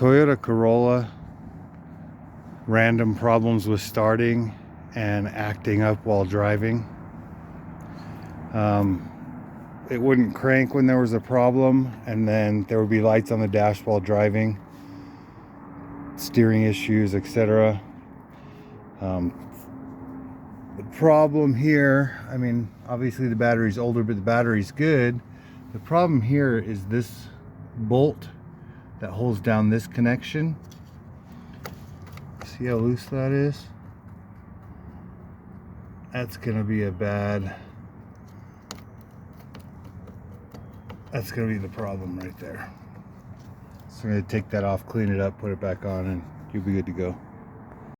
Toyota Corolla, random problems with starting and acting up while driving. It wouldn't crank when there was a problem, and then there would be lights on the dash while driving, steering issues, etc. The problem here, I mean, obviously the battery's older, but the battery's good. The problem here is this bolt that holds down this connection. See how loose that is? That's gonna be that's gonna be the problem right there. So I'm gonna take that off, clean it up, put it back on, and you'll be good to go.